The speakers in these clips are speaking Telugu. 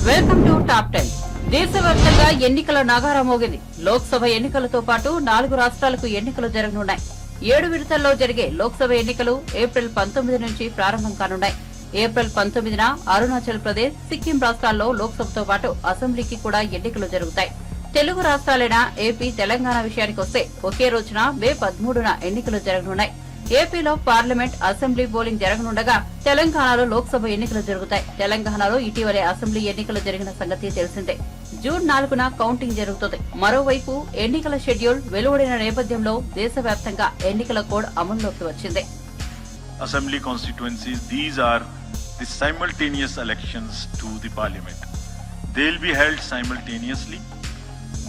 Welcome to top 10. దేశవ్యాప్తంగా ఎన్నికల నగారా మోగింది. లోక్సభ ఎన్నికలతో పాటు 4 రాష్ట్రాలకు ఎన్నికలు జరగనున్నాయి. 7 విడతల్లో జరిగే లోక్సభ ఎన్నికలు ఏప్రిల్ 19 నుంచి ప్రారంభం కానున్నాయి. ఏప్రిల్ 19న అరుణాచల్ ప్రదేశ్, సిక్కిం రాష్ట్రాల్లో లోక్సభతో పాటు అసెంబ్లీకి కూడా ఎన్నికలు జరుగుతాయి. తెలుగు రాష్ట్రాలైన ఏపీ, తెలంగాణ విషయానికి వస్తే ఒకే రోజున మే 13న ఎన్నికలు జరగనున్నాయి. ఏపీలో పార్లమెంట్, అసెంబ్లీ పోలింగ్ జరగనుండగా తెలంగాణలో లోక్సభ ఎన్నికలు జరుగుతాయి. తెలంగాణలో ఇటీవలే అసెంబ్లీ ఎన్నికలు జరిగిన సంగతి తెలిసిందే. జూన్ 4న కౌంటింగ్ జరుగుతుంది. మరోవైపు ఎన్నికల షెడ్యూల్ వెలువడిన నేపథ్యంలో దేశవ్యాప్తంగా ఎన్నికల కోడ్ అమల్లోకి వచ్చింది. Assembly constituencies, these are the simultaneous elections to the parliament. They will be held simultaneously.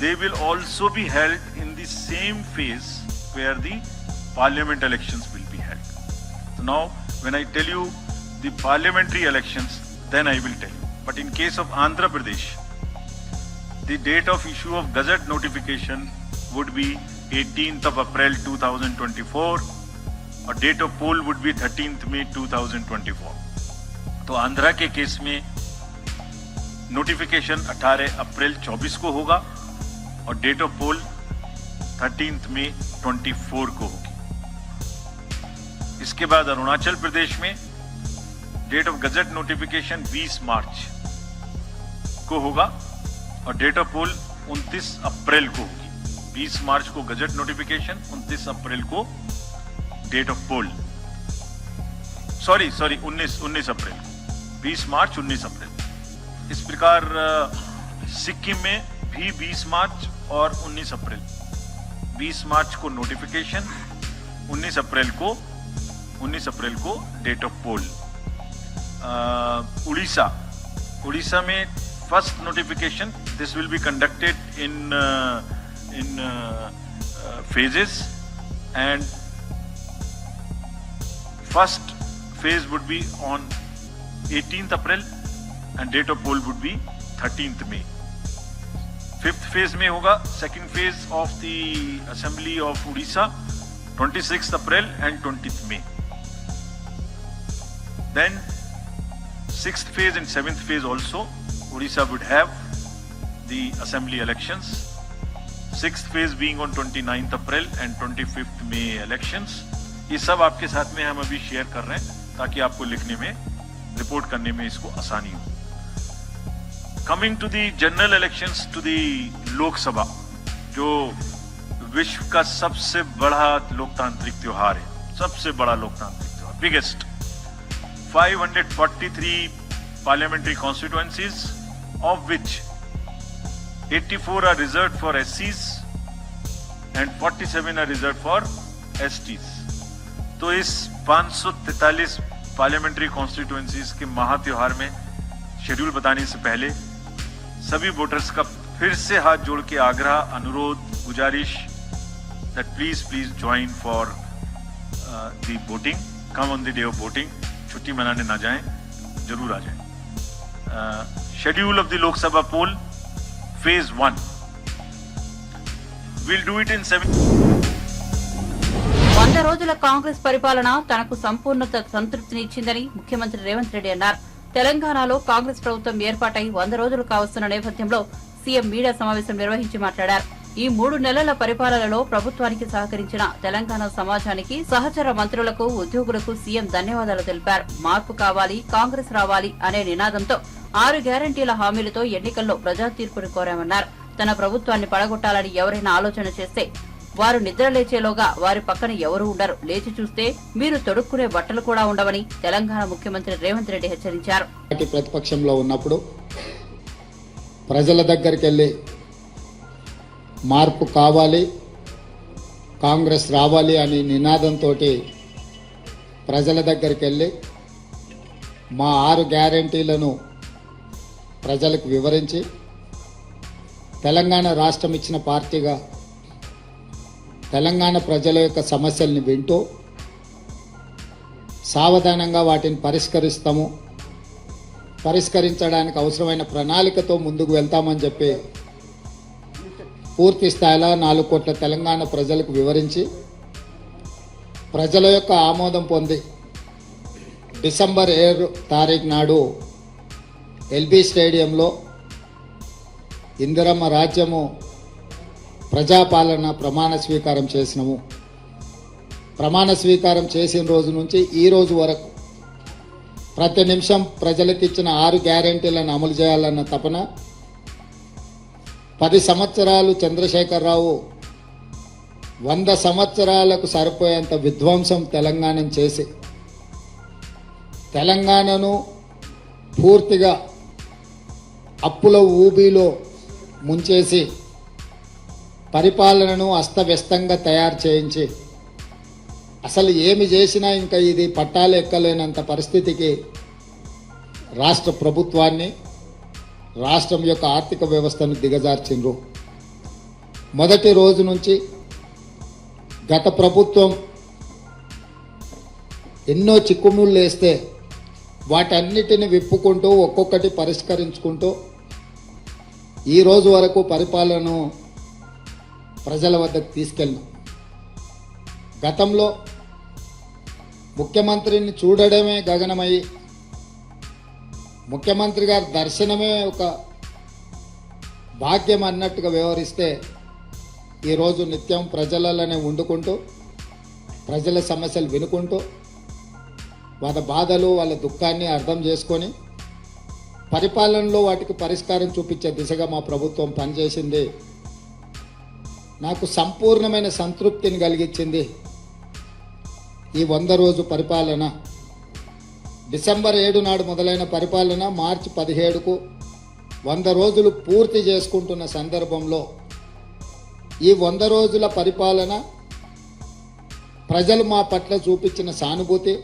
They will also be held in the same phase where the parliament elections will be held. So now when I tell you the parliamentary elections, then I will tell you. But in case of Andhra Pradesh, the date of issue of gazette notification would be 18th of April 2024. और date of poll would be 13th May 2024. तो आंध्रा के केस में नोटिफिकेशन 18 अप्रैल 24 को होगा और date of pole 13th May 24 को होगी. इसके बाद अरुणाचल प्रदेश में डेट ऑफ गजट नोटिफिकेशन 20 मार्च को होगा और डेट ऑफ पोल 29 अप्रैल को होगी. 20 मार्च को गजट नोटिफिकेशन, 29 अप्रैल को डेट ऑफ पोल. सॉरी 19 अप्रैल, 20 मार्च 19 अप्रैल. इस प्रकार सिक्किम में भी 20 मार्च और 19 अप्रैल. 20 मार्च को नोटिफिकेशन, 19 अप्रैल को डेट ऑफ पोल. उड़ीसा में first notification, this will be conducted in phases and first phase would be on 18th April and date of poll would be 13th May. Fifth phase में होगा second phase of the assembly of Odisha 26th April and 20th May. Then sixth phase and seventh phase also Odisha would have the assembly elections. Sixth phase being on 29th April and 25th May elections. ये सब आपके साथ में हम अभी शेयर कर रहे हैं ताकि आपको लिखने में, रिपोर्ट करने में इसको आसानी हो. Coming to the general elections to the Lok Sabha, जो विश्व का सबसे बड़ा लोकतांत्रिक त्योहार है, सबसे बड़ा लोकतांत्रिक त्योहार, biggest. 543 parliamentary constituencies, of which 84 are reserved for SCs and 47 are reserved for STs. तो इस 543 पार्लियामेंट्री कॉन्स्टिट्यूएंसीज के महा त्योहार में शेड्यूल बताने से पहले सभी वोटर्स का फिर से हाथ जोड़ के आग्रह, अनुरोध, गुजारिश that please join for the voting. Come on the day of voting. छुट्टी मनाने ना जाएं, जरूर आ जाएं. Schedule of the Lok Sabha poll phase 1 will do it in 100 రోజుల కాంగ్రెస్ పరిపాలన తనకు సంపూర్ణ సంతృప్తినిచ్చిందని ముఖ్యమంత్రి రేవంత్ రెడ్డి అన్నారు. తెలంగాణలో కాంగ్రెస్ ప్రభుత్వం ఏర్పాటై 100 రోజులు కావస్తున్న నేపథ్యంలో సీఎం మీడియా సమావేశం నిర్వహించి మాట్లాడారు. ఈ 3 నెలల పరిపాలనలో ప్రభుత్వానికి సహకరించిన తెలంగాణ సమాజానికి, సహచర మంత్రులకు, ఉద్యోగులకు సీఎం ధన్యవాదాలు తెలిపారు. మార్పు కావాలి, కాంగ్రెస్ రావాలి అనే నినాదంతో 6 గ్యారంటీల హామీలతో ఎన్నికల్లో ప్రజా తీర్పును కోరామన్నారు. తన ప్రభుత్వాన్ని పడగొట్టాలని ఎవరైనా ఆలోచన చేస్తే వారు నిద్రలేచేలోగా వారి పక్కన ఎవరు ఉండరు. లేచి చూస్తే మీరు తొడుక్కునే బట్టలు కూడా ఉండవని తెలంగాణ ముఖ్యమంత్రి రేవంత్ రెడ్డి హెచ్చరించారు. ప్రతిపక్షంలో ఉన్నప్పుడు ప్రజల దగ్గరికి వెళ్లి మార్పు కావాలి, కాంగ్రెస్ రావాలి అని నినాదంతో ప్రజల దగ్గరికి వెళ్లి మా 6 గ్యారంటీలను ప్రజలకు వివరించి తెలంగాణ రాష్ట్రం ఇచ్చిన పార్టీగా తెలంగాణ ప్రజల యొక్క సమస్యల్ని వింటూ సావధానంగా వాటిని పరిష్కరించడానికి అవసరమైన ప్రణాళికతో ముందుకు వెళ్తామని చెప్పి పూర్తి స్థాయిలో 4 కోట్ల తెలంగాణ ప్రజలకు వివరించి ప్రజల యొక్క ఆమోదం పొంది డిసెంబర్ 7 తారీఖు నాడు ఎల్బీ స్టేడియంలో ఇందిరమ్మ రాజ్యము ప్రజాపాలన ప్రమాణ స్వీకారం చేసినాము. ప్రమాణ స్వీకారం చేసిన రోజు నుంచి ఈ రోజు వరకు ప్రతి నిమిషం ప్రజలకు ఇచ్చిన 6 గ్యారెంటీలను అమలు చేయాలన్న తపన. 10 సంవత్సరాలు చంద్రశేఖరరావు 100 సంవత్సరాలకు సరిపోయేంత విధ్వంసం తెలంగాణను చేసి తెలంగాణను పూర్తిగా అప్పుల ఊబిలో ముంచేసి పరిపాలనను అస్తవ్యస్తంగా తయారు చేయించి అసలు ఏమి చేసినా ఇంకా ఇది పట్టాలు ఎక్కలేనంత పరిస్థితికి రాష్ట్ర ప్రభుత్వాన్ని, రాష్ట్రం యొక్క ఆర్థిక వ్యవస్థను దిగజార్చిండ్రు. మొదటి రోజు నుంచి గత ప్రభుత్వం ఎన్నో చిక్కుముళ్ళు వేస్తే వాటన్నిటిని విప్పుకుంటూ ఒక్కొక్కటి పరిష్కరించుకుంటూ ఈ రోజు వరకు పరిపాలనను ప్రజల వద్దకు తీసుకెళ్ళినాం. గతంలో ముఖ్యమంత్రిని చూడడమే గగనమయ్యి ముఖ్యమంత్రి గారి దర్శనమే ఒక భాగ్యం అన్నట్టుగా వ్యవహరిస్తే ఈరోజు నిత్యం ప్రజలలోనే వండుకుంటూ ప్రజల సమస్యలు వినుకుంటూ వాళ్ళ బాధలు వాళ్ళ దుఃఖాన్ని అర్థం చేసుకొని పరిపాలనలో వాటికి పరిష్కారం చూపించే దిశగా మా ప్రభుత్వం పనిచేసింది. నాకు సంపూర్ణమైన సంతృప్తిని కలిగించింది ఈ 100 రోజు పరిపాలన. డిసెంబర్ 7 నాడు మొదలైన పరిపాలన మార్చి 17కు 100 రోజులు పూర్తి చేసుకుంటున్న సందర్భంలో ఈ 100 రోజుల పరిపాలన ప్రజలు మా పట్ల చూపించిన సానుభూతి,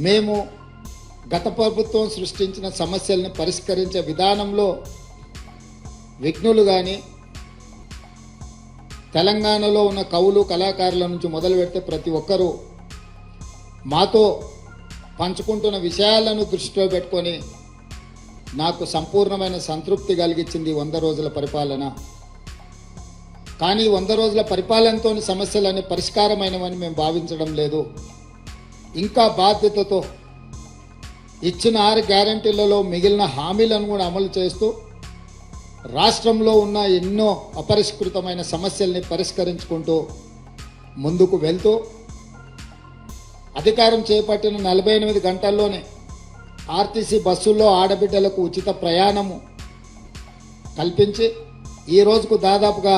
మేము గత ప్రభుత్వం సృష్టించిన సమస్యల్ని పరిష్కరించే విధానంలో విఘ్నులు కానీ తెలంగాణలో ఉన్న కవులు కళాకారుల నుంచి మొదలు పెడితే ప్రతి ఒక్కరూ మాతో పంచుకుంటున్న విషయాలను దృష్టిలో పెట్టుకొని నాకు సంపూర్ణమైన సంతృప్తి కలిగించింది 100 రోజుల పరిపాలన. కానీ 100 రోజుల పరిపాలనతో సమస్యలన్నీ పరిష్కారమైనవని మేము భావించడం లేదు. ఇంకా బాధ్యతతో ఇచ్చిన 6 గ్యారెంటీలలో మిగిలిన హామీలను కూడా అమలు చేస్తూ రాష్ట్రంలో ఉన్న ఎన్నో అపరిష్కృతమైన సమస్యల్ని పరిష్కరించుకుంటూ ముందుకు వెళ్తూ అధికారం చేపట్టిన 48 గంటల్లోనే ఆర్టీసీ బస్సుల్లో ఆడబిడ్డలకు ఉచిత ప్రయాణము కల్పించి ఈ రోజుకు దాదాపుగా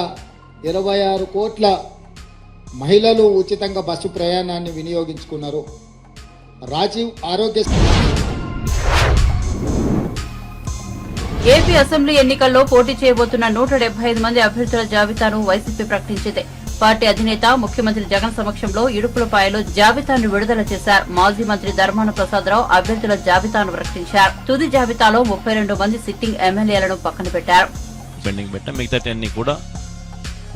26 కోట్ల మహిళలు ఉచితంగా బస్సు ప్రయాణాన్ని వినియోగించుకున్నారు. రాజీవ్ ఆరోగ్య ఏపీ అసెంబ్లీ ఎన్నికల్లో పోటీ చేయబోతున్న 175 మంది అభ్యర్థుల జాబితాను వైసీపీ ప్రకటించింది. పార్టీ అధినేత ముఖ్యమంత్రి జగన్ సమక్షంలో ఇడుపులపాయలో జాబితాను విడుదల చేశారు. మాజీ మంత్రి ధర్మాన ప్రసాదరావు అభ్యర్థుల జాబితాను ప్రకటించారు. తుది జాబితాలో 32 మంది సిట్టింగ్ ఎమ్మెల్యేలను పక్కన పెట్టారు. పెండింగ్ పెట్టాం, మిగతా అన్ని కూడా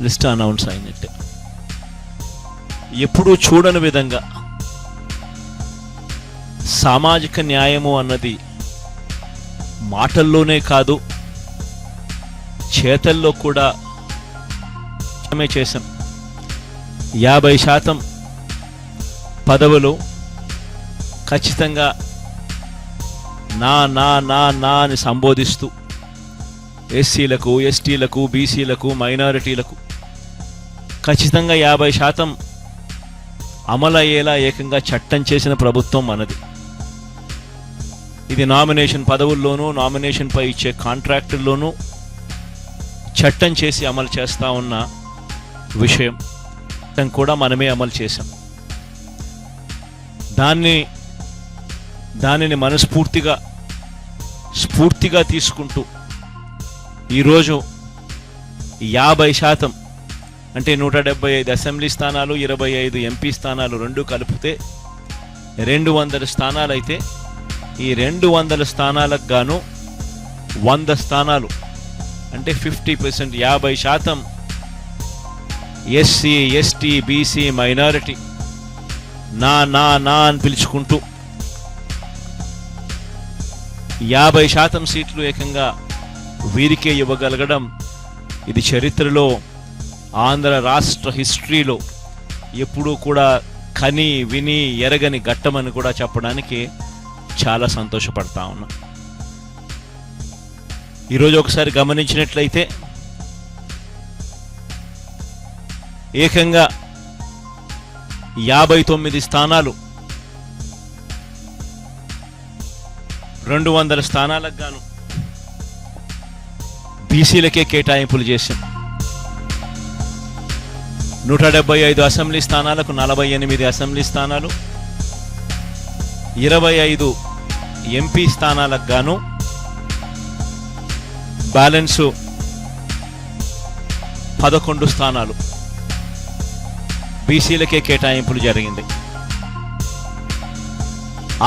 లిస్ట్ అనౌన్స్ అయినట్టే. ఎప్పుడూ చూడని విధంగా సామాజిక న్యాయము అన్నది మాటల్లోనే కాదు చేతల్లో కూడా చేశాం. 50% పదవులు ఖచ్చితంగా నా నా నా నా అని సంబోధిస్తూ ఎస్సీలకు, ఎస్టీలకు, బీసీలకు, మైనారిటీలకు ఖచ్చితంగా 50% అమలయ్యేలా ఏకంగా చట్టం చేసిన ప్రభుత్వం మనది. ఇది నామినేషన్ పదవుల్లోనూ, నామినేషన్పై ఇచ్చే కాంట్రాక్టుల్లోనూ చట్టం చేసి అమలు చేస్తూ ఉన్న విషయం కూడా మనమే అమలు చేశాం. దానిని మనస్ఫూర్తిగా స్ఫూర్తిగా తీసుకుంటూ ఈరోజు 50% అంటే 175 అసెంబ్లీ స్థానాలు, 25 ఎంపీ స్థానాలు రెండు కలిపితే 200 స్థానాలు అయితే ఈ 200 స్థానాలకు గాను 100 స్థానాలు అంటే 50%, 50% ఎస్సీ, ఎస్టీ, బీసీ, మైనారిటీ నా నా నా అని పిలుచుకుంటూ 50% సీట్లు ఏకంగా వీరికే ఇవ్వగలగడం ఇది చరిత్రలో, ఆంధ్ర రాష్ట్ర హిస్టరీలో ఎప్పుడూ కూడా కని విని ఎరగని ఘట్టమని కూడా చెప్పడానికి చాలా సంతోషపడతా ఉన్నా. ఈరోజు ఒకసారి గమనించినట్లయితే ఏకంగా 59 స్థానాలు 200 స్థానాలకు గాను బీసీలకే కేటాయింపులు చేశాం. 175 అసెంబ్లీ స్థానాలకు 48 అసెంబ్లీ స్థానాలు, 25 ఎంపీ స్థానాలకు గాను బ్యాలెన్సు 11 స్థానాలు బీసీలకే కేటాయింపులు జరిగింది.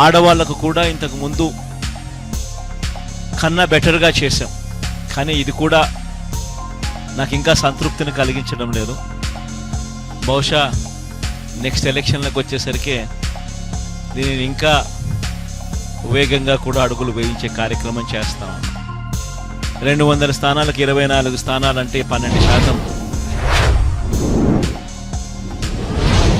ఆడవాళ్లకు కూడా ఇంతకు ముందు కన్నా బెటర్గా చేశాం, కానీ ఇది కూడా నాకు ఇంకా సంతృప్తిని కలిగించడం లేదు. బహుశా నెక్స్ట్ ఎలక్షన్లకు వచ్చేసరికి దీనిని ఇంకా వేగంగా కూడా అడుగులు వేయించే కార్యక్రమం చేస్తాం. 200 స్థానాలకు 24 స్థానాలంటే 12%.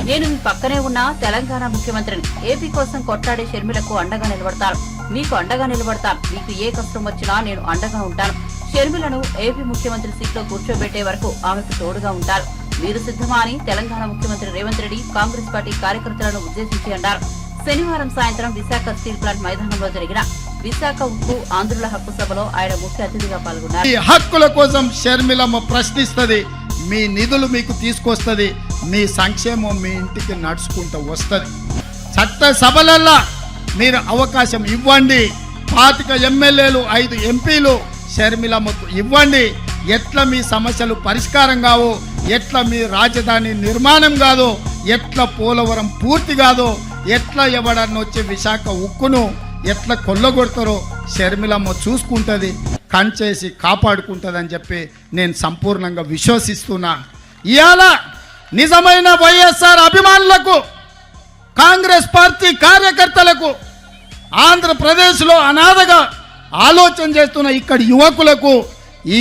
నేను మీ పక్కనే ఉన్న తెలంగాణ ముఖ్యమంత్రిని. ఏపీ కోసం కొట్లాడే షర్మిలకు అండగా నిలబడతాను. మీకు అండగా నిలబడతాను. మీకు ఏ కష్టం వచ్చినా నేను అండగా ఉంటాను. షర్మిలను ఏపీ ముఖ్యమంత్రి సీట్లో కూర్చోబెట్టే వరకు ఆమెకు తోడుగా ఉంటారు. మీరు సిద్ధమా అని తెలంగాణ ముఖ్యమంత్రి రేవంత్ రెడ్డి కాంగ్రెస్ పార్టీ కార్యకర్తలను ఉద్దేశించి అన్నారు. శనివారం సాయంత్రం విశాఖ స్టీల్ ప్లాంట్ మైదానంలో జరిగిన విశాఖ ఉక్కు ఆంధ్రుల హక్కు సభలో ఆయన ముఖ్య అతిథిగా పాల్గొన్నారు. ఈ హక్కుల కోసం షర్మిలమ్మ ప్రశ్నిస్తుంది, మీ నిధులు మీకు తీసుకొస్తుంది, మీ సంక్షేమం మీ ఇంటికి నడుచుకుంటూ వస్తుంది. చట్ట సభలల్లా మీరు అవకాశం ఇవ్వండి. 25 ఎమ్మెల్యేలు 5 ఎంపీలు షర్మిలమ్మకు ఇవ్వండి. ఎట్లా మీ సమస్యలు పరిష్కారం కావో, ఎట్లా మీ రాజధాని నిర్మాణం కాదో, ఎట్లా పోలవరం పూర్తి కాదో, ఎట్లా ఎవడన్నా వచ్చే విశాఖ ఉక్కును ఎట్లా కొల్లగొడతారో షర్మిలమ్మ చూసుకుంటుంది, కంచేసి కాపాడుకుంటుంది అని చెప్పి నేను సంపూర్ణంగా విశ్వసిస్తున్నా. ఇవాళ నిజమైన వైఎస్ఆర్ అభిమానులకు, కాంగ్రెస్ పార్టీ కార్యకర్తలకు, ఆంధ్రప్రదేశ్లో అనాథగా ఆలోచన చేస్తున్న ఇక్కడి యువకులకు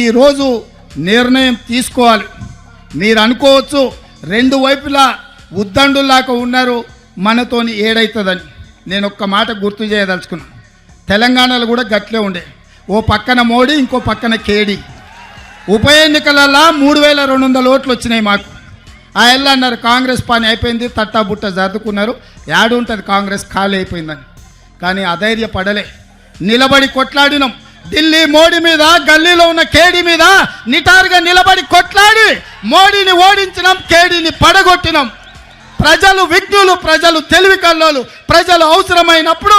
ఈరోజు నిర్ణయం తీసుకోవాలి. మీరు అనుకోవచ్చు 2 వైపులా ఉద్దండులాగా ఉన్నారు, మనతోని ఏడైతుందని. నేను ఒక్క మాట గుర్తు చేయదలుచుకున్నా. తెలంగాణలో కూడా గట్లే ఉండే, ఓ పక్కన మోడీ, ఇంకో పక్కన కేడీ. ఉప ఎన్నికలలో 3200 ఓట్లు వచ్చినాయి మాకు. ఆ ఎల్లు అన్నారు కాంగ్రెస్ పని అయిపోయింది, తట్టాబుట్ట జరుపుకున్నారు, యాడుంటుంది కాంగ్రెస్ ఖాళీ అయిపోయిందని. కానీ అధైర్యపడలే, నిలబడి కొట్లాడినాం. ఢిల్లీ మోడీ మీద, గల్లీలో ఉన్న కేడీ మీద నిటారుగా నిలబడి కొట్లాడి మోడీని ఓడించినాం, కేడీని పడగొట్టినాం. ప్రజలు విజ్ఞులు, ప్రజలు తెలివి కల్లోలు, ప్రజలు అవసరమైనప్పుడు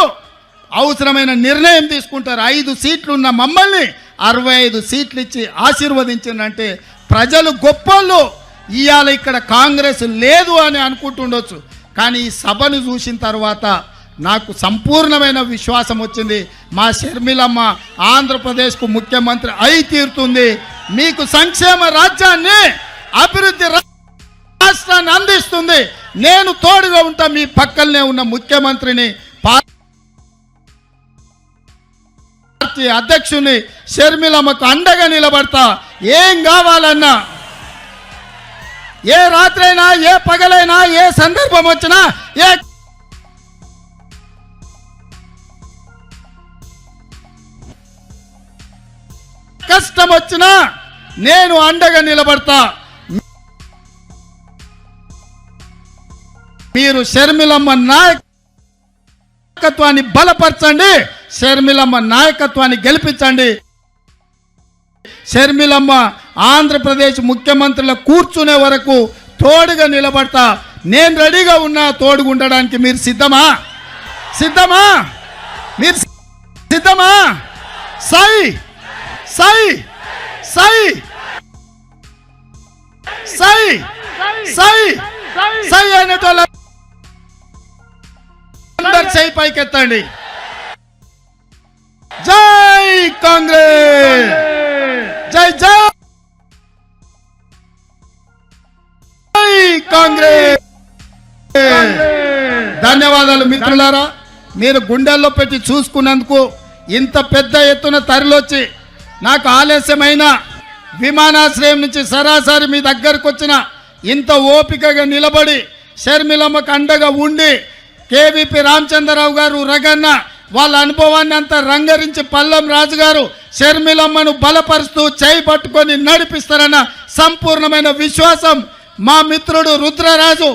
అవసరమైన నిర్ణయం తీసుకుంటారు. 5 సీట్లు ఉన్న మమ్మల్ని 65 సీట్లు ఇచ్చి ఆశీర్వదించిందంటే ప్రజలు గొప్పోళ్ళు. ఇవాళ ఇక్కడ కాంగ్రెస్ లేదు అని అనుకుంటుండొచ్చు, కానీ ఈ సభను చూసిన తర్వాత నాకు సంపూర్ణమైన విశ్వాసం వచ్చింది. మా షర్మిలమ్మ ఆంధ్రప్రదేశ్కు ముఖ్యమంత్రి అయి తీరుతుంది. మీకు సంక్షేమ రాజ్యాన్ని, అభివృద్ధి రాష్ట్రాన్ని అందిస్తుంది. నేను తోడుగా ఉంటా, మీ పక్కనే ఉన్న ముఖ్యమంత్రిని, పార్టీ అధ్యక్షుని షర్మిలమ్మకు అండగా నిలబడతా. ఏం కావాలన్నా, ఏ రాత్రైనా, ఏ పగలైనా, ఏ సందర్భం వచ్చినా, ఏ కష్టం వచ్చినా నేను అండగా నిలబడతా. మీరు షర్మిలమ్మ నాయకత్వాన్ని బలపరచండి, షర్మిలమ్మ నాయకత్వాన్ని గెలిపించండి. షర్మిలమ్మ ఆంధ్రప్రదేశ్ ముఖ్యమంత్రుల కూర్చునే వరకు తోడుగా నిలబడతా. నేను రెడీగా ఉన్నా తోడుగా ఉండడానికి. మీరు సిద్ధమా? సిద్ధమా? మీరు సిద్ధమా? సై సై సై సై సై సై అనేటోళ్ళ సై పైకెత్తండి. జై కాంగ్రెస్, జై జై కాంగ్రెస్. ధన్యవాదాలు మిత్రులారా. మీరు గుండెల్లో పెట్టి చూసుకున్నందుకు, ఇంత పెద్ద ఎత్తున తరలొచ్చి, నాకు ఆలస్యమైన విమానాశ్రయం నుంచి సరాసరి మీ దగ్గరకు వచ్చిన, ఇంత ఓపికగా నిలబడి షర్మిలమ్మకు అండగా ఉండి, కేవీపీ రామచంద్రరావు గారు, రగన్న వాళ్ళ అనుభవాన్ని అంతా రంగరించి, పల్లం రాజు గారు, షర్మిలమ్మను బలపరుస్తూ చేయి పట్టుకొని నడిపిస్తారన్న సంపూర్ణమైన విశ్వాసం మా మిత్రుడు రుద్రరాజు.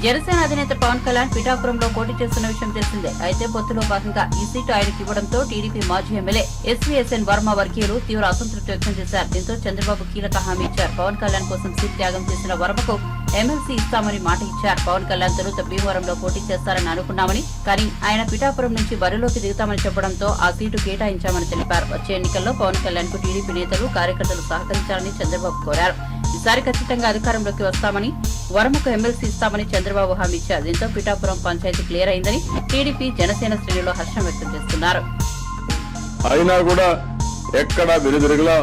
జనసేన అధినేత పవన్ కళ్యాణ్ పిఠాపురంలో పోటీ చేస్తున్న విషయం తెలిసిందే. అయితే పొత్తులో భాగంగా ఈ సీటు ఆయనకు ఇవ్వడంతో టీడీపీ మాజీ ఎమ్మెల్యే ఎస్వీఎస్ఎన్ వర్మ వర్గీయులు తీవ్ర అసంతృప్తి వ్యక్తం చేశారు. దీంతో చంద్రబాబు కీలక హామీ ఇచ్చారు. పవన్ కళ్యాణ్ కోసం సీట్ త్యాగం చేసిన వర్మకు ఎమ్మెల్సీ ఇస్తామని మాట ఇచ్చారు. పవన్ కళ్యాణ్ తొలుత భీమవరంలో పోటీ చేస్తారని అనుకున్నామని, కానీ ఆయన పిఠాపురం నుంచి బరిలోకి దిగుతామని చెప్పడంతో ఆ సీటు కేటాయించామని తెలిపారు. వచ్చే ఎన్నికల్లో పవన్ కళ్యాణ్ కు టీడీపీ నేతలు కార్యకర్తలు సహకరించాలని చంద్రబాబు కోరారు. ఈసారి ఖచ్చితంగా అధికారంలోకి వస్తామని, వర్మకు ఎమ్మెల్సీ ఇస్తామని చంద్రబాబు హామీ ఇచ్చారు. దీంతో పిఠాపురం పంచాయతీ క్లియర్ అయిందని టీడీపీ జనసేన శ్రేణులు హర్షం వ్యక్తం చేస్తున్నారు. అయినా కూడా ఎక్కడా వెలుదిరగలా,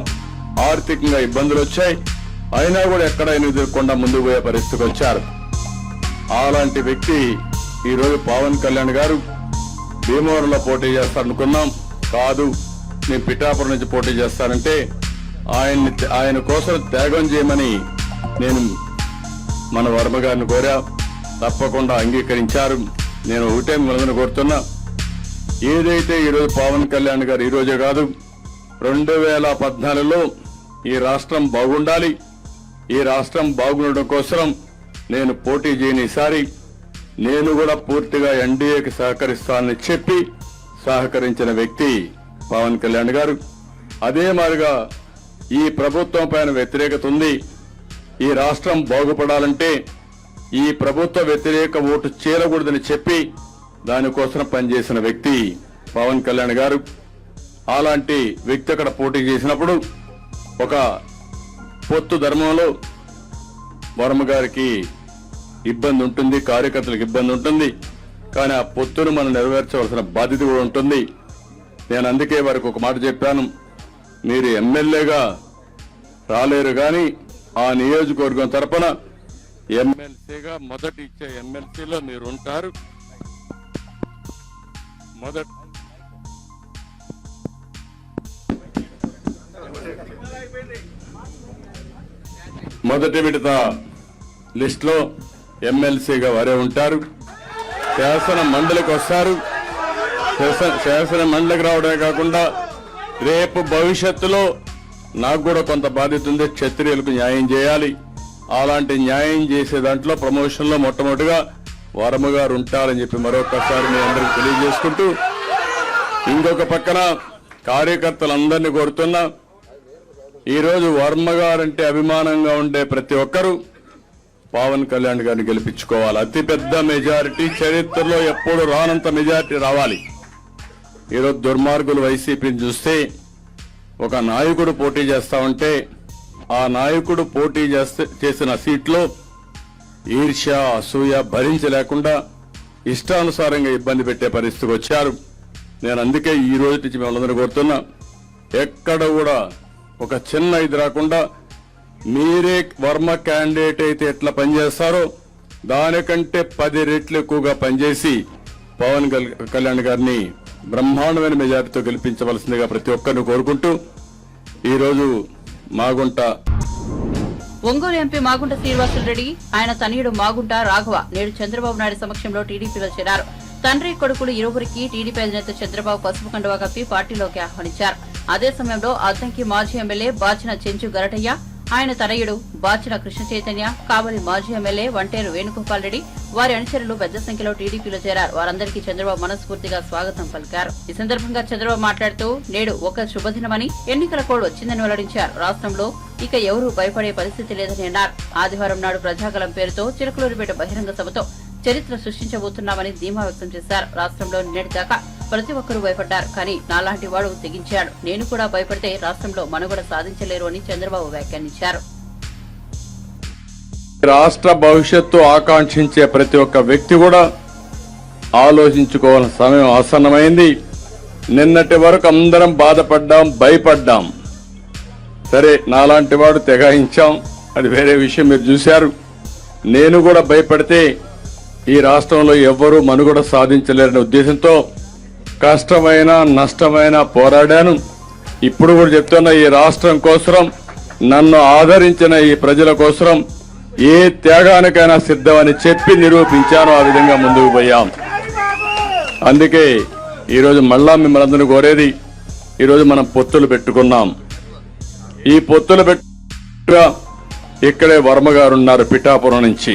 ఆర్థికంగా ఇబ్బందులు వచ్చాయి. అయినా కూడా ఎక్కడ ఎదుర్కొండా ముందుకు పోయే పరిస్థితికి వచ్చారు. అలాంటి వ్యక్తి ఈరోజు పవన్ కళ్యాణ్ గారు భీమవరంలో పోటీ చేస్తారనుకున్నాం, కాదు నేను పిఠాపురం నుంచి పోటీ చేస్తానంటే ఆయన కోసం త్యాగం చేయమని నేను మన వర్మ గారిని కోరా. తప్పకుండా అంగీకరించారు. నేను ఒకటే మిమ్మల్ని కోరుతున్నా, ఏదైతే ఈరోజు పవన్ కళ్యాణ్ గారు ఈరోజే కాదు 2014లో ఈ రాష్ట్రం బాగుండాలి, ఈ రాష్ట్రం బాగుండడం కోసం నేను పోటీ చేయని ఈసారి నేను కూడా పూర్తిగా ఎన్డీఏకి సహకరిస్తానని చెప్పి సహకరించిన వ్యక్తి పవన్ కళ్యాణ్ గారు. అదే మాదిరిగా ఈ ప్రభుత్వం పైన వ్యతిరేకత ఉంది, ఈ రాష్ట్రం బాగుపడాలంటే ఈ ప్రభుత్వ వ్యతిరేక ఓటు చేరకూడదని చెప్పి దానికోసం పనిచేసిన వ్యక్తి పవన్ కళ్యాణ్ గారు. అలాంటి వ్యక్తి అక్కడ పోటీ చేసినప్పుడు ఒక పొత్తు ధర్మంలో వర్మ గారికి ఇబ్బంది ఉంటుంది, కార్యకర్తలకు ఇబ్బంది ఉంటుంది. కానీ ఆ పొత్తును మనం నెరవేర్చవలసిన బాధ్యత కూడా ఉంటుంది. నేను అందుకే వారికి ఒక మాట చెప్పాను, మీరు ఎమ్మెల్యేగా రాలేరు కానీ ఆ నియోజకవర్గం తరపున ఎమ్మెల్సీగా మొదటి ఇచ్చే ఎమ్మెల్సీలో మీరు ఉంటారు. మొదటి విడత లిస్ట్ లో ఎమ్మెల్సీగా వారే ఉంటారు. శాసన మండలికి వస్తారు. శాసన మండలికి రావడమే కాకుండా రేపు భవిష్యత్తులో నాకు కూడా కొంత బాధ్యత ఉంది, క్షత్రియులకు న్యాయం చేయాలి. అలాంటి న్యాయం చేసే దాంట్లో ప్రమోషన్ లో మొట్టమొదటిగా వర్మ గారు ఉంటారని చెప్పి మరొకసారి మీ అందరికి తెలియజేసుకుంటూ, ఇంకొక పక్కన కార్యకర్తలందరినీ కోరుతున్నా, ఈరోజు వర్మ గారంటే అభిమానంగా ఉండే ప్రతి ఒక్కరూ పవన్ కళ్యాణ్ గారిని గెలిపించుకోవాలి. అతిపెద్ద మెజారిటీ, చరిత్రలో ఎప్పుడు రానంత మెజారిటీ రావాలి. ఈరోజు దుర్మార్గులు వైసీపీని చూస్తే ఒక నాయకుడు పోటీ చేస్తా ఉంటే ఆ నాయకుడు పోటీ చేసిన సీట్లో ఈర్ష్య, అసూయ భరించలేకుండా ఇష్టానుసారంగా ఇబ్బంది పెట్టే పరిస్థితికి వచ్చారు. నేను అందుకే ఈ రోజు నుంచి మిమ్మల్ని కోరుతున్నా, ఎక్కడ కూడా ఒక చిన్న ఇది రాకుండా మీరే వర్మ క్యాండిడేట్ అయితే ఎట్లా పనిచేస్తారో దానికంటే 10 రెట్లు ఎక్కువగా పనిచేసి పవన్ కళ్యాణ్ గారిని బ్రహ్మాండమైన మెజారిటీతో గెలిపించవలసిందిగా ప్రతి ఒక్కరిని కోరుకుంటూ, ఈరోజు మాగుంట ఒంగోలు ఎంపీ మాగుంట శ్రీనివాసులు రెడ్డి, ఆయన తనయుడు మాగుంట రాఘవ నేడు చంద్రబాబు నాయుడు సమక్షంలో టీడీపీలో చేరారు. తండ్రి కొడుకులు ఇరువురికి టీడీపీ అధినేత చంద్రబాబు పసుపు కండువా కప్పి పార్టీలోకి ఆహ్వానించారు. అదే సమయంలో అద్దంకి మాజీ ఎమ్మెల్యే బాచిన చెంచు గరటయ్య, ఆయన తనయుడు బాచిన కృష్ణ చైతన్య, కావలి మాజీ ఎమ్మెల్యే వంటేరు వేణుగోపాల్ రెడ్డి, వారి అనుచరులు పెద్ద సంఖ్యలో టీడీపీలో చేరారు. వారందరికీ చంద్రబాబు మనస్ఫూర్తిగా స్వాగతం పలికారు. ఈ సందర్భంగా చంద్రబాబు మాట్లాడుతూ, నేడు ఒక శుభదినమని, ఎన్నికల కోడ్ వచ్చిందని వెల్లడించారు. రాష్ట్రంలో ఇక ఎవరూ భయపడే పరిస్థితి లేదని అన్నారు. ఆదివారం నాడు ప్రజాగలం పేరుతో చిలకలూరిపేట బహిరంగ సభతో చరిత్ర సృష్టించబోతున్నామని ధీమా వ్యక్తం చేశారు. రాష్ట్రంలో నిన్నటిదాకా ప్రతి ఒక్కరూ భయపడ్డారు, కానీ నాలాంటి వాడు తెగించాడు. నేను కూడా భయపడితే రాష్ట్రంలో మనుగడ సాధించలేరు అని చంద్రబాబు వ్యాఖ్యానించారు. రాష్ట్ర భవిష్యత్తు ఆకాంక్షించే ప్రతి ఒక్క వ్యక్తి కూడా ఆలోచించుకోవాల్సిన సమయం ఆసన్నమైంది. నిన్నటి వరకు అందరం బాధపడ్డాం, భయపడ్డాం. సరే, నాలాంటి వాడు తెగాయించాం, అది వేరే విషయం. మీరు చూశారు, నేను కూడా భయపడితే ఈ రాష్ట్రంలో ఎవ్వరూ మనుగడ సాధించలేరనే ఉద్దేశంతో కష్టమైన నష్టమైన పోరాడాను. ఇప్పుడు కూడా చెప్తున్నా, ఈ రాష్ట్రం కోసం, నన్ను ఆదరించిన ఈ ప్రజల కోసం ఏ త్యాగానికైనా సిద్ధమని చెప్పి నిరూపించాను. ఆ విధంగా ముందుకు పోయాం. అందుకే ఈరోజు మళ్ళా మిమ్మల్ని అందరూ కోరేది, ఈరోజు మనం పొత్తులు పెట్టుకున్నాం. ఈ పొత్తులు పెట్టుగా ఇక్కడే వర్మ గారు ఉన్నారు పిఠాపురం నుంచి.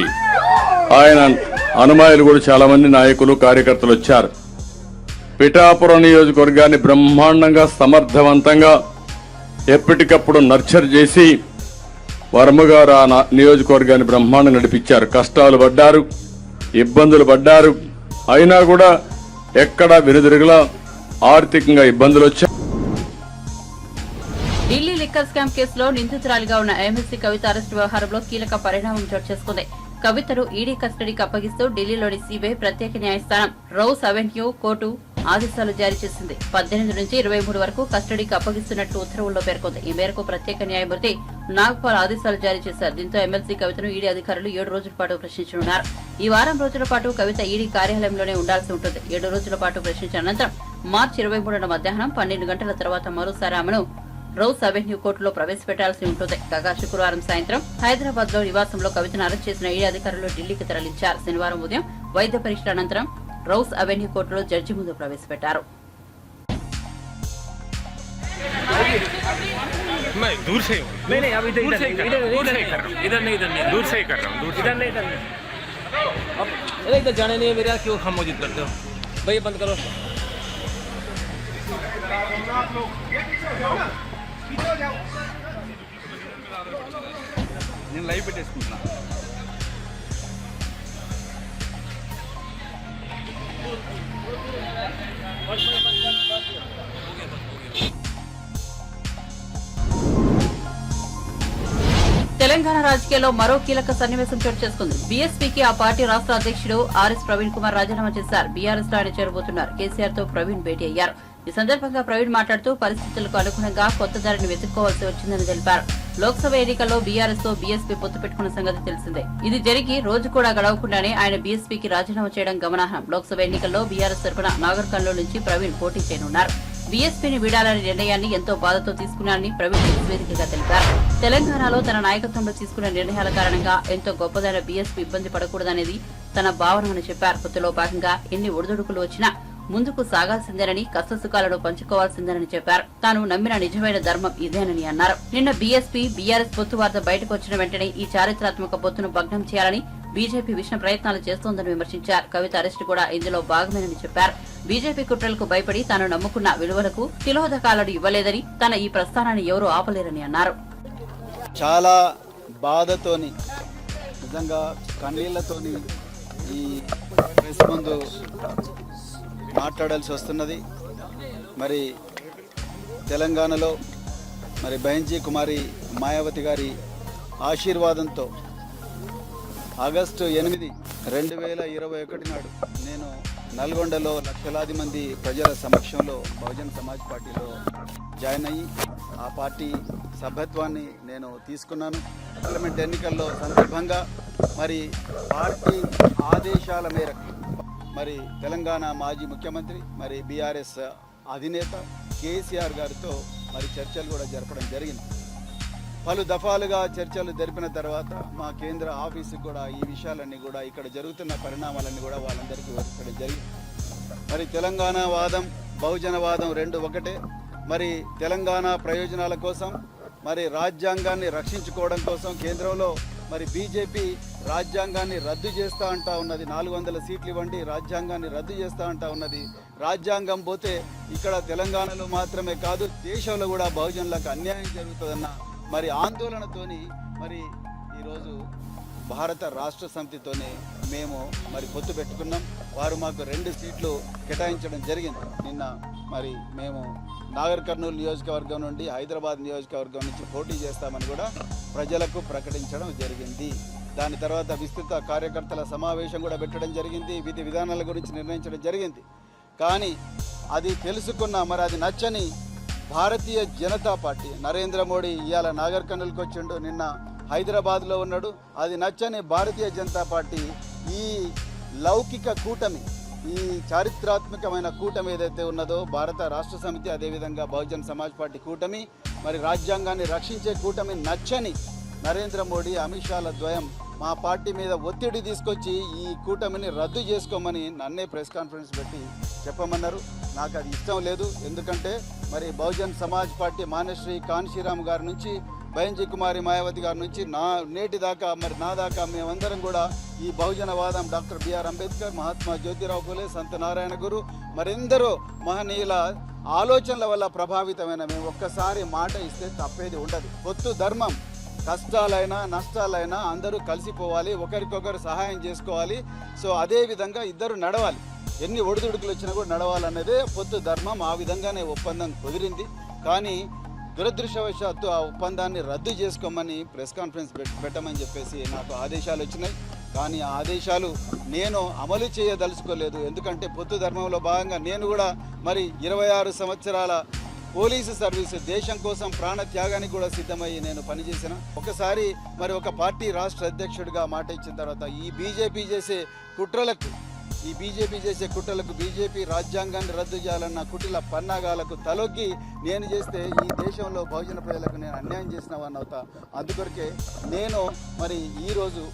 ఆయన అనుమాయులు కూడా చాలా మంది నాయకులు కార్యకర్తలు వచ్చారు. పిఠాపురం నియోజకవర్గాన్ని బ్రహ్మాండంగా సమర్థవంతంగా ఎప్పటికప్పుడు నర్చర్ చేసి వర్మ గారు ఆ నియోజకవర్గాన్ని బ్రహ్మాండంగా నడిపించారు. కష్టాలు పడ్డారు, ఇబ్బందులు పడ్డారు, అయినా కూడా ఎక్కడా వెనుదిరుగులా ఆర్థికంగా ఇబ్బందులు వచ్చాయి. ఢిల్లీ లిక్కర్ స్కామ్ కేసులో నిందితురాలిగా ఉన్న ఎమ్మెల్సీ కవిత అరెస్టు వ్యవహారంలో కీలక పరిణామం చోటు చేసుకుంది. కవితను ఈడీ కస్టడీకి అప్పగిస్తూ ఢిల్లీలోని సీబీఐ ప్రత్యేక న్యాయస్థానం రౌస్ అవెన్యూ కోర్టు ఆదేశాలు జారీ చేసింది. 18 నుంచి 23 వరకు కస్టడీకి అప్పగిస్తున్నట్లు ఉత్తర్వుల్లో పేర్కొంది. ఈ మేరకు ప్రత్యేక న్యాయమూర్తి నాగ్పాల్ ఆదేశాలు జారీ చేశారు. దీంతో ఎమ్మెల్సీ కవితను ఈడీ అధికారులు 7 రోజుల పాటు ప్రశ్నించనున్నారు. ఈ వారం రోజుల పాటు కవిత ఈడీ కార్యాలయంలోనే ఉండాల్సి ఉంటుంది. 7 రోజుల పాటు ప్రశ్నించిన అనంతరం మార్చి 23న మధ్యాహ్నం 12 గంటల తర్వాత మరోసారి ఆమెను రౌస్ అవెన్యూ కోర్టులో ప్రవేశపెట్టాల్సి ఉంటుంది. కాగా శుక్రవారం సాయంత్రం హైదరాబాద్ లో నివాసంలో కవితను అరెస్ట్ చేసిన ఈడీ అధికారులు ఢిల్లీకి తరలించారు. శనివారం ఉదయం వైద్య పరీక్షల అనంతరం రౌస్ అవెన్యూ కోర్టులో జడ్జి ముందు ప్రవేశపెట్టారు. इधर जाने नहीं है मेरा, क्यों खामोशी करते हो भैया, बंद करो. నేను లైవ్ పెట్టేసుకుంటున్నా. తెలంగాణ రాజకీయాల్లో మరో కీలక సన్నివేశం చోటు చేసుకుంది. బీఎస్పీకి ఆ పార్టీ రాష్ట్ర అధ్యక్షుడు ఆర్ఎస్ ప్రవీణ్ కుమార్ రాజీనామా చేశారు. బీఆర్ఎస్ లో ఆయన చేరబోతున్నారు. కేసీఆర్ తో ప్రవీణ్ భేటీ అయ్యారు. ఈ సందర్భంగా ప్రవీణ్ మాట్లాడుతూ పరిస్థితులకు అనుగుణంగా కొత్త దారిని వెతుక్కోవాల్సి వచ్చిందని తెలిపారు. లోక్సభ ఎన్నికల్లో బీఆర్ఎస్ తో బీఎస్పీ పొత్తు పెట్టుకున్న సంగతి తెలిసిందే. ఇది జరిగి రోజు కూడా గడవకుండానే ఆయన బీఎస్పీకి రాజీనామా చేయడం గమనార్హం. లోక్సభ ఎన్నికల్లో బీఆర్ఎస్ తరఫున నాగర్ కర్నూలు నుంచి ప్రవీణ్ పోటీ చేయనున్నారు. బీఎస్పీని వీడాలనే నిర్ణయాన్ని ఎంతో బాధతో తీసుకున్నారని ప్రవీణ్ వేదికగా తెలిపారు. తెలంగాణలో తన నాయకత్వంలో తీసుకున్న నిర్ణయాల కారణంగా ఎంతో గొప్పదైన బీఎస్పీ ఇబ్బంది పడకూడదనేది తన భావనని చెప్పారు. పొత్తులో భాగంగా ఎన్ని ఒడిదుడుకులు వచ్చినా ముందుకు సాగాల్సిందేనని, కష్టసుఖాలను పంచుకోవాల్సిందేనని చెప్పారు. తాను నమ్మిన నిజమైన ధర్మం ఇదేనని అన్నారు. నిన్న బీఎస్పీ బీఆర్ఎస్ పొత్తు వార్త బయటకు వచ్చిన వెంటనే ఈ చారిత్రాత్మక పొత్తును భగ్నం చేయాలని బీజేపీ విషణ ప్రయత్నాలు చేస్తోందని విమర్శించారు. కవిత అరెస్టు కూడా ఇందులో భాగమేనని చెప్పారు. బీజేపీ కుట్రలకు భయపడి తాను నమ్ముకున్న విలువలకు తిలోదకాలను ఇవ్వలేదని, తన ఈ ప్రస్థానాన్ని ఎవరూ ఆపలేరని అన్నారు. చాలా బాధతోని, నిజంగా కన్నీళ్లతోని ఈ ప్రెస్ ముందు మాట్లాడాల్సి వస్తున్నది. మరి తెలంగాణలో మరి బహంజీ కుమారి మాయావతి గారి ఆశీర్వాదంతో ఆగస్టు 8, 2021 నాడు నేను నల్గొండలో లక్షలాది మంది ప్రజల సమక్షంలో బహుజన్ సమాజ్ పార్టీలో జాయిన్ అయ్యి ఆ పార్టీ సభ్యత్వాన్ని నేను తీసుకున్నాను. పార్లమెంట్ ఎన్నికల్లో సందర్భంగా మరి పార్టీ ఆదేశాల మేరకు మరి తెలంగాణ మాజీ ముఖ్యమంత్రి మరి బీఆర్ఎస్ అధినేత కేసీఆర్ గారితో మరి చర్చలు కూడా జరపడం జరిగింది. పలు దఫాలుగా చర్చలు జరిపిన తర్వాత మా కేంద్ర ఆఫీసుకు కూడా ఈ విషయాలన్నీ కూడా ఇక్కడ జరుగుతున్న పరిణామాలన్నీ కూడా వాళ్ళందరికీ వివరించడం జరిగింది. మరి తెలంగాణ వాదం, బహుజన వాదం రెండు ఒకటే. మరి తెలంగాణ ప్రయోజనాల కోసం, మరి రాజ్యాంగాన్ని రక్షించుకోవడం కోసం కేంద్రంలో మరి బీజేపీ రాజ్యాంగాన్ని రద్దు చేస్తూ అంటా ఉన్నది. 400 సీట్లు ఇవ్వండి, రాజ్యాంగాన్ని రద్దు చేస్తూ అంటా ఉన్నది. రాజ్యాంగం పోతే ఇక్కడ తెలంగాణలో మాత్రమే కాదు, దేశంలో కూడా బహుజనులకు అన్యాయం జరుగుతుందన్న మరి ఆందోళనతోని మరి ఈరోజు భారత రాష్ట్ర సమితితోనే మేము మరి పొత్తు పెట్టుకున్నాం. వారు మాకు 2 సీట్లు కేటాయించడం జరిగింది. నిన్న మరి మేము నాగర్ కర్నూలు నియోజకవర్గం నుండి హైదరాబాద్ నియోజకవర్గం నుంచి పోటీ చేస్తామని కూడా ప్రజలకు ప్రకటించడం జరిగింది. దాని తర్వాత విస్తృత కార్యకర్తల సమావేశం కూడా పెట్టడం జరిగింది. విధి విధానాల గురించి నిర్ణయించడం జరిగింది. కానీ అది తెలుసుకున్న, మరి అది నచ్చని భారతీయ జనతా పార్టీ, నరేంద్ర మోడీ ఇవాళ నాగర్ కర్నూలుకి వచ్చిండు, నిన్న హైదరాబాద్లో ఉన్నాడు. అది నచ్చని భారతీయ జనతా పార్టీ ఈ లౌకిక కూటమి, ఈ చారిత్రాత్మకమైన కూటమి ఏదైతే ఉన్నదో భారత రాష్ట్ర సమితి, అదేవిధంగా బహుజన్ సమాజ్ పార్టీ కూటమి, మరి రాజ్యాంగాన్ని రక్షించే కూటమి నచ్చని నరేంద్ర మోడీ, అమిత్ షాల ద్వయం మా పార్టీ మీద ఒత్తిడి తీసుకొచ్చి ఈ కూటమిని రద్దు చేసుకోమని నన్నే ప్రెస్ కాన్ఫరెన్స్ పెట్టి చెప్పమన్నారు. నాకు అది ఇష్టం లేదు. ఎందుకంటే మరి బహుజన్ సమాజ్ పార్టీ మానశ్రీ కాన్షీరామ్ గారి నుంచి బైంజీ కుమారి మాయావతి గారి నుంచి నేటి దాకా మరి నా దాకా మేమందరం కూడా ఈ బహుజనవాదం డాక్టర్ బిఆర్ అంబేద్కర్, మహాత్మా జ్యోతిరావు ఫులే, సంత నారాయణ గురు మరెందరో మహనీయుల ఆలోచనల వల్ల ప్రభావితమైన మేము ఒక్కసారి మాట ఇస్తే తప్పేది ఉండదు. పొత్తు ధర్మం, కష్టాలైనా నష్టాలైనా అందరూ కలిసిపోవాలి, ఒకరికొకరు సహాయం చేసుకోవాలి. సో అదే విధంగా ఇద్దరు నడవాలి, ఎన్ని ఒడిదుడుకులు వచ్చినా కూడా నడవాలన్నదే పొత్తు ధర్మం. ఆ విధంగానే ఒప్పందం కుదిరింది. కానీ దురదృష్టవశాత్తు ఆ ఒప్పందాన్ని రద్దు చేసుకోమని ప్రెస్ కాన్ఫరెన్స్ పెట్టమని చెప్పేసి నాకు ఆదేశాలు వచ్చినాయి. కానీ ఆ ఆదేశాలు నేను అమలు చేయదలుచుకోలేదు. ఎందుకంటే పొత్తు ధర్మంలో భాగంగా నేను కూడా మరి 26 సంవత్సరాల పోలీసు సర్వీసు, దేశం కోసం ప్రాణ త్యాగానికి కూడా సిద్ధమయ్యి నేను పనిచేసిన. ఒకసారి మరి ఒక పార్టీ రాష్ట్ర అధ్యక్షుడిగా మాట ఇచ్చిన తర్వాత ఈ బీజేపీ చేసే కుట్రలకు బీజేపీ రాజ్యాంగాన్ని రద్దు చేయాలన్న కుటిల పన్నాగాలకు తలొగ్గి నేను చేస్తే ఈ దేశంలో బహుజన ప్రజలకు నేను అన్యాయం చేసిన వాడిని అవుతా. అందుకొరకే నేను మరి ఈరోజు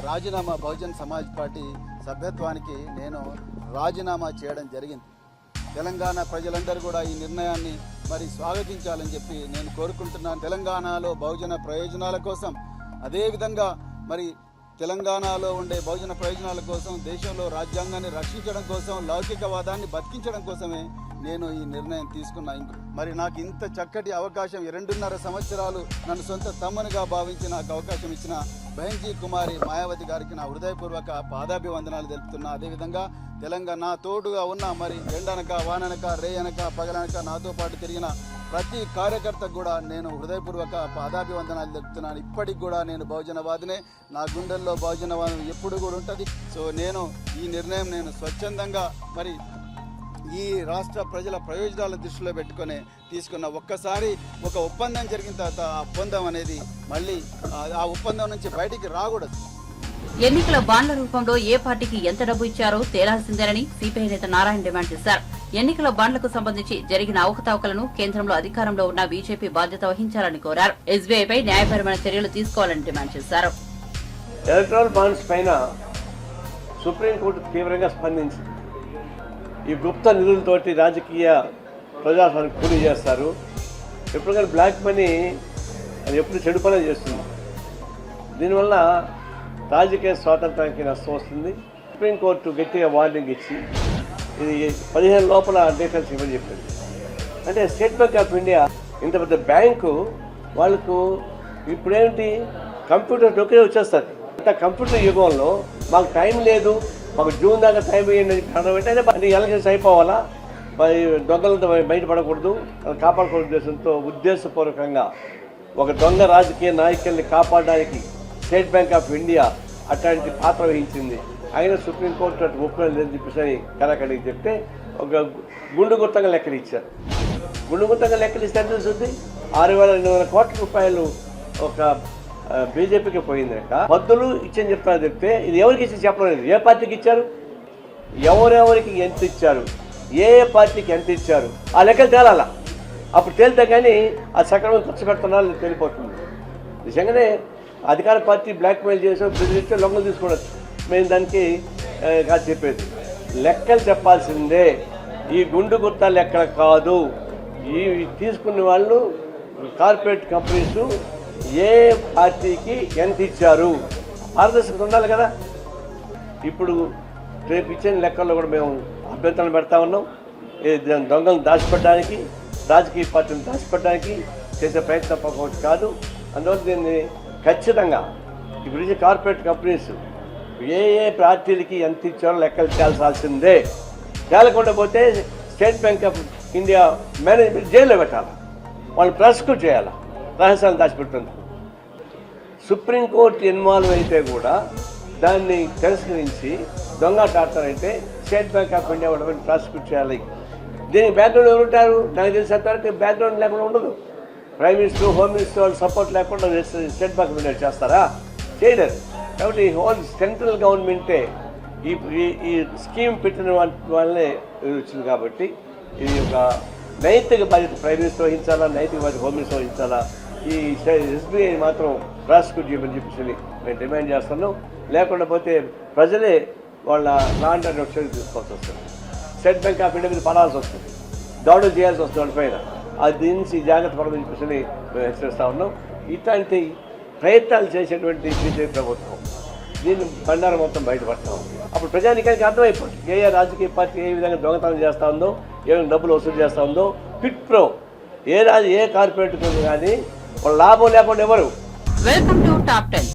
రాజీనామా బహుజన్ సమాజ్ పార్టీ సభ్యత్వానికి నేను రాజీనామా చేయడం జరిగింది. తెలంగాణ ప్రజలందరూ కూడా ఈ నిర్ణయాన్ని మరి స్వాగతించాలని చెప్పి నేను కోరుకుంటున్నాను. తెలంగాణలో బహుజన ప్రయోజనాల కోసం, అదేవిధంగా మరి తెలంగాణలో ఉండే బహుజన ప్రయోజనాల కోసం, దేశంలో రాజ్యాంగాన్ని రక్షించడం కోసం, లౌకికవాదాన్ని బతికించడం కోసమే నేను ఈ నిర్ణయం తీసుకున్నా. మరి నాకు ఇంత చక్కటి అవకాశం 2.5 సంవత్సరాలు నన్ను సొంత తమ్మునిగా భావించి నాకు అవకాశం ఇచ్చిన బహంజీ కుమారి మాయావతి గారికి నా హృదయపూర్వక పాదాభివందనాలు తెలుపుతున్నా. అదేవిధంగా తెలంగాణ నా తోడుగా ఉన్న మరి ఎండనక వాననక రేయనక పగలనక నాతో పాటు తిరిగిన ప్రతి కార్యకర్తకు కూడా నేను హృదయపూర్వక పాదాభివందనాలు తెలుపుతున్నాను. ఇప్పటికి కూడా నేను బహుజనవాదినే, నా గుండెల్లో బహుజనవాదం ఎప్పుడు కూడా ఉంటుంది. సో నేను ఈ నిర్ణయం నేను స్వచ్ఛందంగా మరి ఈ రాష్ట్ర ప్రజల ప్రయోజనాల దృష్టిలో పెట్టుకొని తీసుకున్న. ఒక్కసారి ఒక ఒప్పందం జరిగిన తర్వాత ఆ ఒప్పందం అనేది మళ్ళీ ఆ ఒప్పందం నుంచి బయటికి రాకూడదు. ఎన్నికల బాండ్ల రూపంలో ఏ పార్టీకి ఎంత డబ్బు ఇచ్చారో తేలాల్సిందేనని సిపిఐ నేత నారాయణ డిమాండ్ చేశారు. ఎన్నికల బాండ్లకు సంబంధించి జరిగిన అవకతవకలను కేంద్రంలో అధికారంలో ఉన్న బీజేపీ బాధ్యత వహించాలని కోరారు. ఎస్బీఐపై న్యాయపరమైన చర్యలు తీసుకోవాలని డిమాండ్ చేశారు. ఎలక్ట్రల్ బాండ్స్ పైన సుప్రీంకోర్టు తీవ్రంగా స్పందించింది. ఈ గుప్త నిధులతోటి రాజకీయ ప్రజాస్వామ్యాన్ని కూలీ చేస్తారు. ఎప్పుడు కానీ బ్లాక్ మనీ అది ఎప్పుడు చెడు పని చేస్తుంది. దీనివల్ల రాజకీయ స్వాతంత్రానికి నష్టం వస్తుంది. సుప్రీంకోర్టు గట్టిగా వార్నింగ్ ఇచ్చి ఇది 15 లోపల డీటెయిల్స్ ఇవ్వని చెప్పింది. అంటే స్టేట్ బ్యాంక్ ఆఫ్ ఇండియా ఇంత పెద్ద బ్యాంకు వాళ్ళకు ఇప్పుడేంటి కంప్యూటర్ డొక్కే వచ్చేస్తుంది. అంత కంప్యూటర్ యుగంలో మాకు టైం లేదు, మాకు జూన్ దాకా టైం వేయండి అంటే ఎలక్షన్స్ అయిపోవాలా, దొంగలతో బయటపడకూడదు, కాపాడుకోవడం ఉద్దేశపూర్వకంగా ఒక దొంగ రాజకీయ నాయకుల్ని కాపాడడానికి స్టేట్ బ్యాంక్ ఆఫ్ ఇండియా అట్లాంటి పాత్ర వహించింది. అయినా సుప్రీంకోర్టు అటు ఒప్పుకోలేదని చెప్పేసి కనకడికి చెప్తే ఒక గుండు గుర్తంగా లెక్కలు ఇచ్చారు. గుండు గుర్తంగా లెక్కలు ఇస్తే ఎంత చూస్తుంది? 6,800 కోట్ల రూపాయలు ఒక బీజేపీకి పోయిందట. మద్దులు ఇచ్చని చెప్తారు. చెప్తే ఇది ఎవరికి ఇచ్చి చెప్పలేదు. ఏ పార్టీకి ఇచ్చారు, ఎవరెవరికి ఎంత ఇచ్చారు, ఏ పార్టీకి ఎంత ఇచ్చారు, ఆ లెక్కలు తేలాల. అప్పుడు తేలితే కానీ ఆ సక్రమంగా ఖర్చు పెడుతున్నారు తెలిపోతుంది. నిజంగానే అధికార పార్టీ బ్లాక్మెయిల్ చేసో బెదిరిస్తే లొంగలు తీసుకోవచ్చు. మేము దానికి కాదు చెప్పేది. లెక్కలు చెప్పాల్సిందే. ఈ గుండు గుర్త లెక్కలు కాదు. ఈ తీసుకునే వాళ్ళు కార్పొరేట్ కంపెనీస్ ఏ పార్టీకి ఎంత ఇచ్చారు పారదర్శకత ఉండాలి కదా. ఇప్పుడు రేపు ఇచ్చిన లెక్కల్లో కూడా మేము అభ్యంతరాలు పెడతా ఉన్నాం. దొంగలను దాచిపెట్టడానికి, రాజకీయ పార్టీని దాచిపెట్టడానికి చేసే ప్రయత్నం పక్కవచ్చు కాదు. అందువల్ల దీన్ని ఖచ్చితంగా ఇప్పుడు కార్పొరేట్ కంపెనీస్ ఏ పార్టీలకి ఎంత ఇచ్చారో లెక్కలు తేల్చాల్సిందే. తేలకుండా పోతే state bank of India management జైల్లో పెట్టాలి, వాళ్ళు ప్రాసిక్యూట్ చేయాలి రహస్యాలు దాచిపెట్టినందుకు. సుప్రీంకోర్టు ఇన్వాల్వ్ అయితే కూడా దాన్ని తిరస్కరించి దొంగటాడతారంటే స్టేట్ బ్యాంక్ ఆఫ్ ఇండియా వాళ్ళని ప్రాసిక్యూట్ చేయాలి. దీనికి బ్యాక్గ్రౌండ్ ఎవరు ఉంటారు? నాకు తెలిసినంతవరకు బ్యాక్గ్రౌండ్ లేకుండా ఉండదు. ప్రైమ్ మినిస్టర్, హోమ్ మినిస్టర్ వాళ్ళు సపోర్ట్ లేకుండా స్టేట్ బ్యాంక్ ఆఫ్ ఇండియా చేస్తారా? చేయలేరు. కాబట్టి హోల్ సెంట్రల్ గవర్నమెంటే ఈ స్కీమ్ పెట్టిన వాళ్ళనే వచ్చింది. కాబట్టి ఇది ఒక నైతిక బాధ్యత ప్రైమ్ మినిస్టర్ వహించాలా, నైతిక బాధ్యత హోమ్ మినిస్టర్ వహించాలా. ఈ ఎస్బీఐ మాత్రం ప్రాసిక్యూట్ చేయమని చెప్పేసి మేము డిమాండ్ చేస్తున్నాం. లేకుండా పోతే ప్రజలే వాళ్ళ లాండ్ అండ్ చర్యలు తీసుకోవాల్సి వస్తుంది. స్టేట్ బ్యాంక్ ఆఫ్ ఇండియా మీద పడాల్సి వస్తుంది, దాడులు చేయాల్సి వస్తుంది వాళ్ళపైన. అది దీనికి జాగ్రత్త పడమని చెప్పేసి మేము హెచ్చరిస్తూ ఉన్నాం. ఇట్లాంటి ప్రయత్నాలు చేసేటువంటి బీజేపీ ప్రభుత్వం దీన్ని బండారం మొత్తం బయటపడతాం. అప్పుడు ప్రజానికానికి అర్థమైపోతుంది ఏ రాజకీయ పార్టీ ఏ విధంగా దొంగతనం చేస్తూ ఉందో, ఏ విధంగా డబ్బులు వసూలు చేస్తూ ఉందో. పిట్ ప్రో ఏ కార్పొరేట్ కానీ వాళ్ళ లాభం లేకుండా ఎవరు. Welcome to top 10.